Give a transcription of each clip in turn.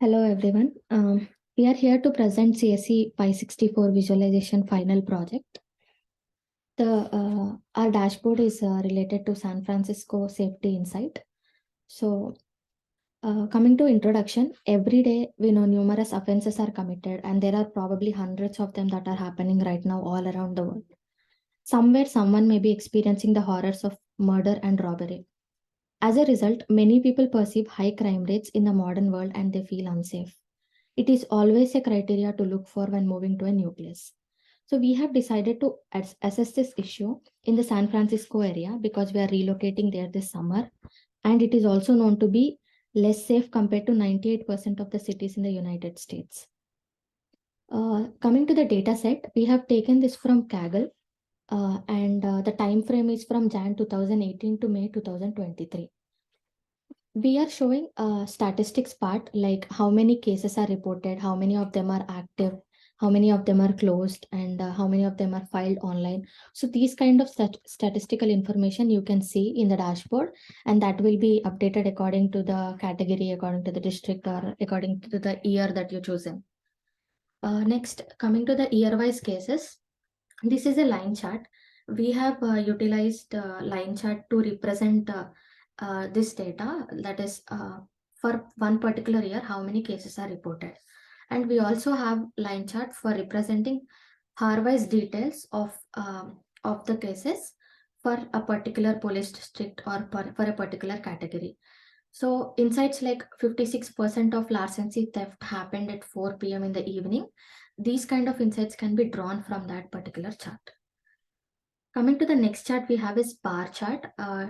Hello everyone. We are here to present CSE 564 visualization final project. Our dashboard is related to San Francisco Safety Insight. So coming to introduction, every day we know numerous offenses are committed and there are probably hundreds of them that are happening right now all around the world. Somewhere someone may be experiencing the horrors of murder and robbery. As a result, many people perceive high crime rates in the modern world and they feel unsafe. It is always a criteria to look for when moving to a new place. So we have decided to assess this issue in the San Francisco area because we are relocating there this summer. And it is also known to be less safe compared to 98% of the cities in the United States. Coming to the data set, we have taken this from Kaggle and the time frame is from Jan 2018 to May 2023. We are showing a statistics part, like how many cases are reported, how many of them are active, how many of them are closed, and how many of them are filed online. So these kind of statistical information you can see in the dashboard, and that will be updated according to the category, according to the district, or according to the year that you chosen. Next, coming to the year-wise cases, this is a line chart. We have utilized line chart to represent this data, that is for one particular year, how many cases are reported. And we also have line chart for representing hour-wise details of the cases for a particular police district or for a particular category. So insights like 56% of larceny theft happened at 4 p.m. in the evening. These kind of insights can be drawn from that particular chart. Coming to the next chart, we have is bar chart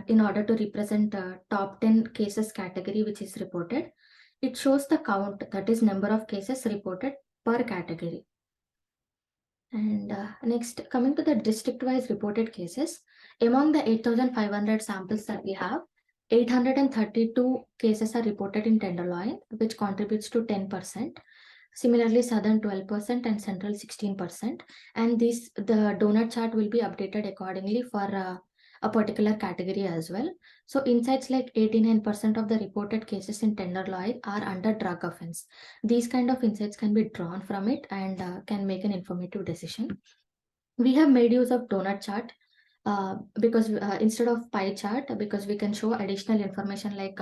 in order to represent top 10 cases category which is reported. It shows the count, that is number of cases reported per category. And next, coming to the district-wise reported cases, among the 8,500 samples that we have, 832 cases are reported in Tenderloin, which contributes to 10%. Similarly, Southern 12% and Central 16%. And the donut chart will be updated accordingly for a particular category as well. So insights like 89% of the reported cases in Tenderloin are under drug offense. These kind of insights can be drawn from it and can make an informative decision. We have made use of donut chart because instead of pie chart, because we can show additional information like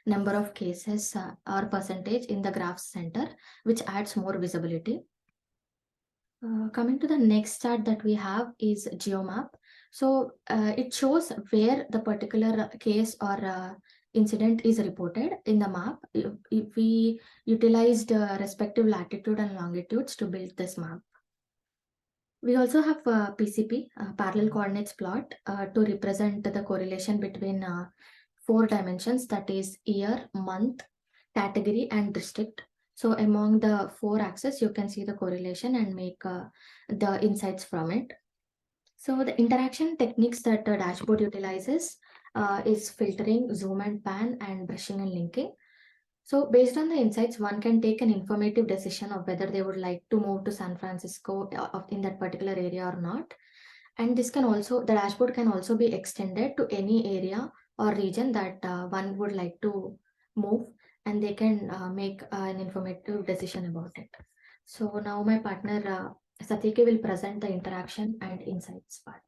number of cases or percentage in the graph center, which adds more visibility. Coming to the next chart that we have is GeoMap. So it shows where the particular case or incident is reported in the map. If we utilized respective latitude and longitudes to build this map. We also have PCP, parallel coordinates plot, to represent the correlation between 4 dimensions, that is year, month, category, and district. So among the 4 axes, you can see the correlation and make the insights from it. So the interaction techniques that the dashboard utilizes is filtering, zoom and pan, and brushing and linking. So based on the insights, one can take an informative decision of whether they would like to move to San Francisco in that particular area or not. And this can also, the dashboard can also be extended to any area or region that one would like to move, and they can make an informative decision about it. So now my partner Satyaki will present the interaction and insights part.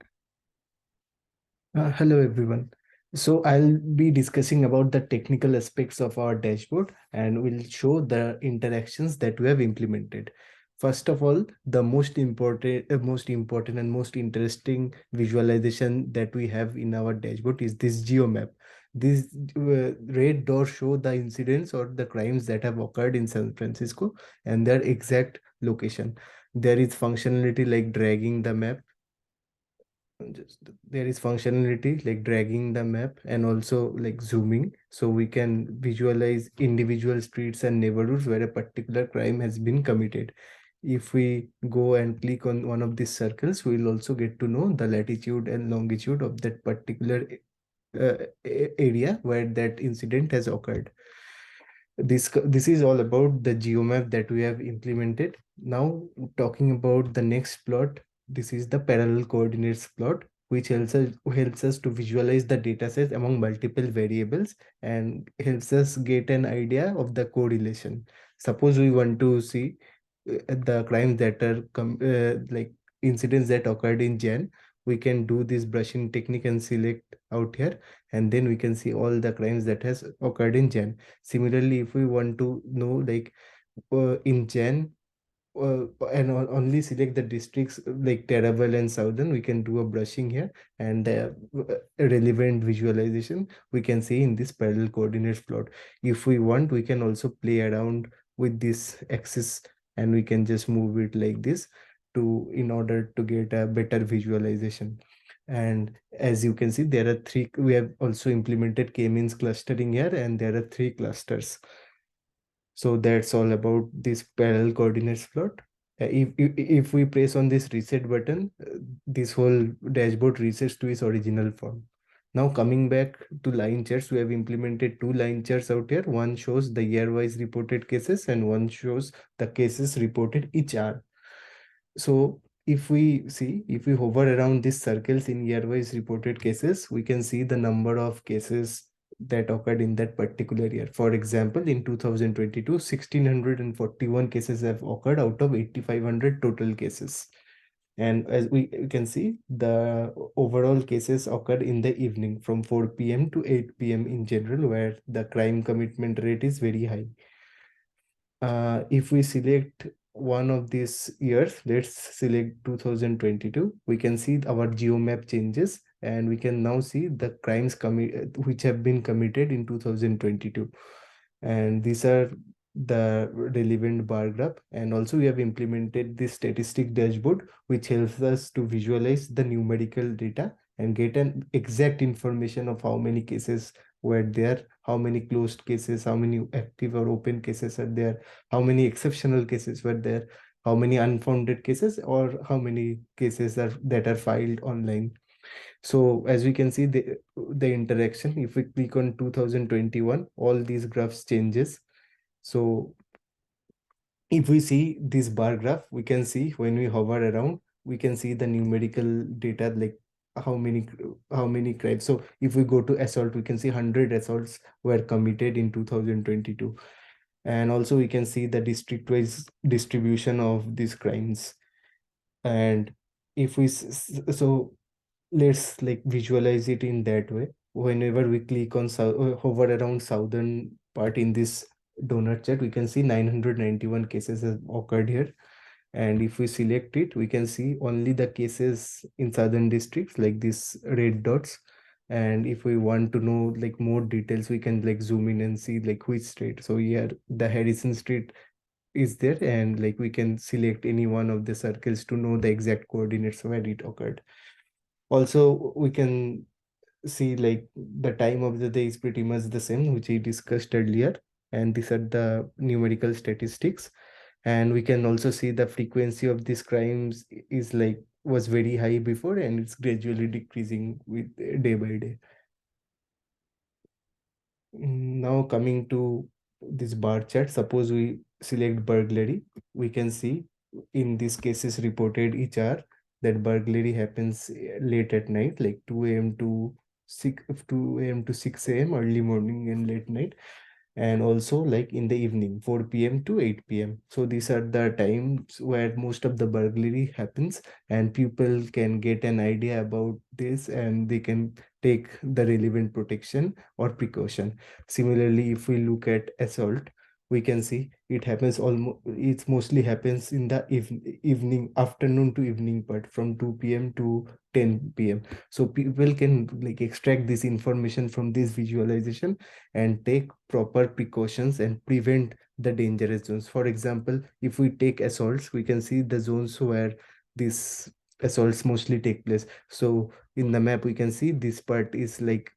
Hello everyone. So I'll be discussing about the technical aspects of our dashboard and we'll show the interactions that we have implemented. First of all, the most important and most interesting visualization that we have in our dashboard is this geomap. These red dots show the incidents or the crimes that have occurred in San Francisco and their exact location. There is functionality like dragging the map. There is functionality like dragging the map and also like zooming, so we can visualize individual streets and neighborhoods where a particular crime has been committed. If we go and click on one of these circles, we will also get to know the latitude and longitude of that particular area where that incident has occurred. This is all about the geomap that we have implemented. Now talking about the next plot, this is the parallel coordinates plot, which helps us to visualize the data sets among multiple variables and helps us get an idea of the correlation. Suppose we want to see the crimes that are like incidents that occurred in Jan, we can do this brushing technique and select out here, and then we can see all the crimes that has occurred in Jan. Similarly, if we want to know like in Jan and only select the districts like Terabel and Southern, we can do a brushing here, and the relevant visualization we can see in this parallel coordinates plot. If we want, we can also play around with this axis, and we can just move it like this to in order to get a better visualization. And as you can see, there are three. We have also implemented k-means clustering here, and there are three clusters. So that's all about this parallel coordinates plot. If we press on this reset button, this whole dashboard resets to its original form. Now coming back to line charts, we have implemented two line charts out here. One shows the year-wise reported cases and one shows the cases reported each hour. So if we hover around these circles in year-wise reported cases, we can see the number of cases that occurred in that particular year. For example, in 2022, 1,641 cases have occurred out of 8,500 total cases. And as we can see, the overall cases occurred in the evening from 4 p.m. to 8 p.m. in general, where the crime commitment rate is very high. If we select one of these years, let's select 2022, we can see our geomap changes, and we can now see the crimes which have been committed in 2022. And these are the relevant bar graph. And also we have implemented this statistic dashboard, which helps us to visualize the numerical data and get an exact information of how many cases were there, how many closed cases, how many active or open cases are there, how many exceptional cases were there, how many unfounded cases, or how many cases are that are filed online. So as we can see, the interaction, if we click on 2021, all these graphs changes. So if we see this bar graph, we can see when we hover around, we can see the numerical data, like how many crimes. So if we go to assault, we can see 100 assaults were committed in 2022. And also we can see the district-wise distribution of these crimes. And if we so let's like visualize it in that way. Whenever we click on hover around southern part in this donut chart, we can see 991 cases have occurred here. And if we select it, we can see only the cases in southern districts, like these red dots. And if we want to know like more details, we can like zoom in and see like which street. So here the Harrison Street is there, and like we can select any one of the circles to know the exact coordinates where it occurred. Also, we can see like the time of the day is pretty much the same, which we discussed earlier. And these are the numerical statistics. And we can also see the frequency of these crimes is like was very high before, and it's gradually decreasing with day by day. Now coming to this bar chart, suppose we select burglary, we can see in these cases reported each hour that burglary happens late at night, like 2 a.m. to 2 a.m. to 6 a.m., early morning and late night, and also like in the evening 4 p.m. to 8 p.m. So these are the times where most of the burglary happens, and people can get an idea about this and they can take the relevant protection or precaution. Similarly, if we look at assault, we can see it happens almost, it mostly happens in the evening, afternoon to evening part from 2 p.m. to 10 p.m. So people can like extract this information from this visualization and take proper precautions and prevent the dangerous zones. For example, if we take assaults, we can see the zones where these assaults mostly take place. So in the map, we can see this part is like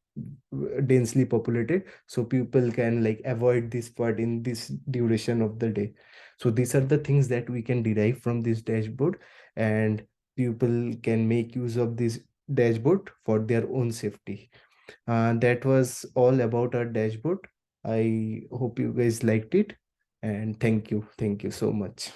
densely populated, so people can like avoid this part in this duration of the day. So these are the things that we can derive from this dashboard, and people can make use of this dashboard for their own safety. That was all about our dashboard. I hope you guys liked it, and thank you so much.